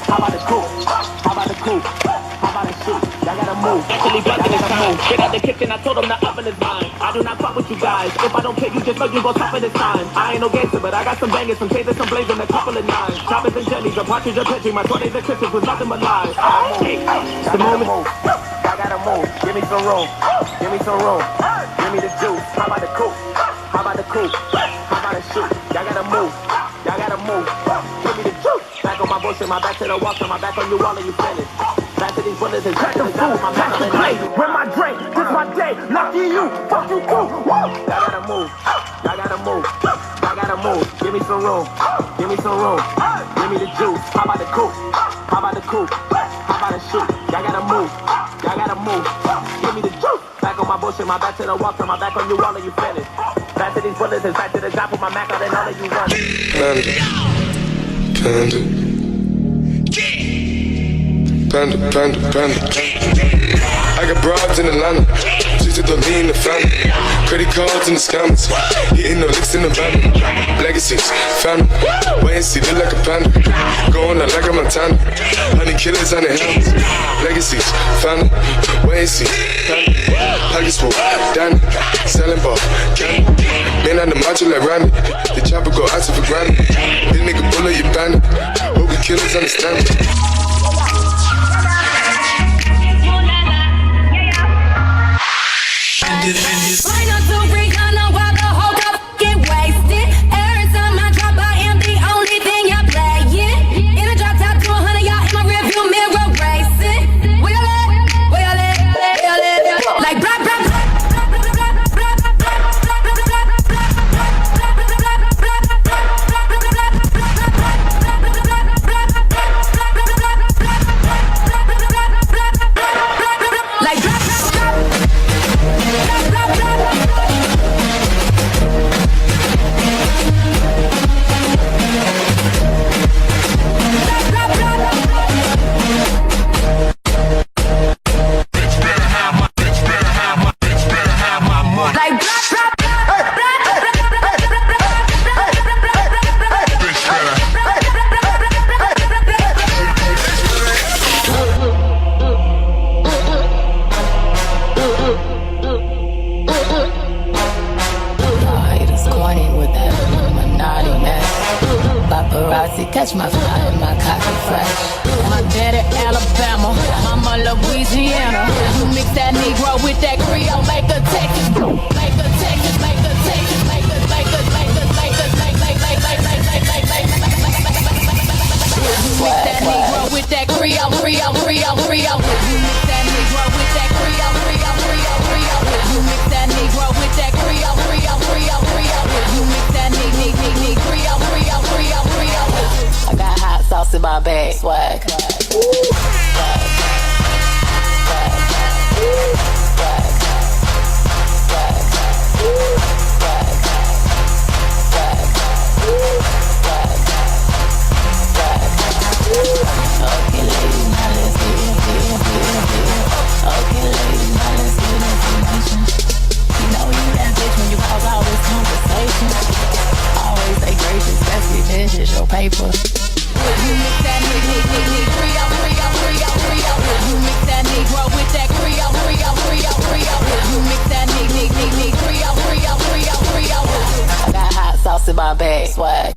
How about the coupe? How about the coupe? How about the shoot? Y'all gotta move. Actually, busting this time. Get out the kitchen, I told him the oven is mine. I do not fuck with you guys. If I don't care, you just know you gon' suffer this time. I ain't no gangster, but I got some bangers, some tasers, some blazing, a couple of nines. Choppers and jellies, a partridge, a pigeon. My 20s and Christmas was nothing but lies. It's the moment. I gotta move. Give me some room. Give me some room. Give me the juice. How about the coupe? How about the coupe? How about the shoot? Y'all gotta move. Y'all gotta move. Give me the juice. Back on my bullshit, my back to the wall, turn my back on you all and you finish. Back to these bullets and back to the food. My back to play. Where my drink? This my day. Lucky you. Fuck you too. Woo! Y'all gotta move. Y'all gotta move. Y'all gotta move. Give me some room. Give me some room. Give me the juice. How about the coupe? How about the coupe? How about the shoot? Y'all gotta move. Y'all gotta move. Give me the juice. Back on my bullshit, my back to the wall, turn my back on you all and you finish. Back to these bullets and back to the top, put my Mac out and all of you run. Panda. I got broads in Atlanta. She took the lean in the family. Credit cards in the scammers. Hitting no licks in the van. Legacies, family. Wait and see, look like a panda. Going out like a Montana. Honey killers on the helmets. Legacies, family. Wait and see, family. Pockets full, Danny. Selling ball, candy. Man on the macho like Randy. The chopper go out for granted. This nigga bullet, you bandit. Hope the killers understand it. Try not to bring on no while the whole cup get wasted. Every time I drop, I am the only thing you're playing. In a drop top 200, y'all in my rearview mirror racing. Where y'all at? Where y'all at? Where y'all at? Like blah blah blah. Catch my fly and my coffee fresh. My daddy Alabama, mama Louisiana. You mix that Negro with that Creole, make a Texas, make a Texas, make a Texas, make a, make a, make a, make a, make. You mix that Negro with that Creole, Creole, Creole, Creole. You mix that Negro with that Creole, Creole, Creole, Creole. You mix that Negro with that Creole, Creole, Creole, Creole. You mix that Creole, Creole, Creole, Creole. I got hot sauce in my bag, swag. Okay, ladies, now let's get Okay, ladies, now let's get information. You know you that bitch when you cause all this conversation. Always stay gracious, best revenge is your paper. You mix that Creole, Creole, Creole, Creole. You mix that Negro with that Creole, Creole, Creole, Creole. You mix that Creole, Creole, Creole, Creole, Creole. I got hot sauce in my bag, swag.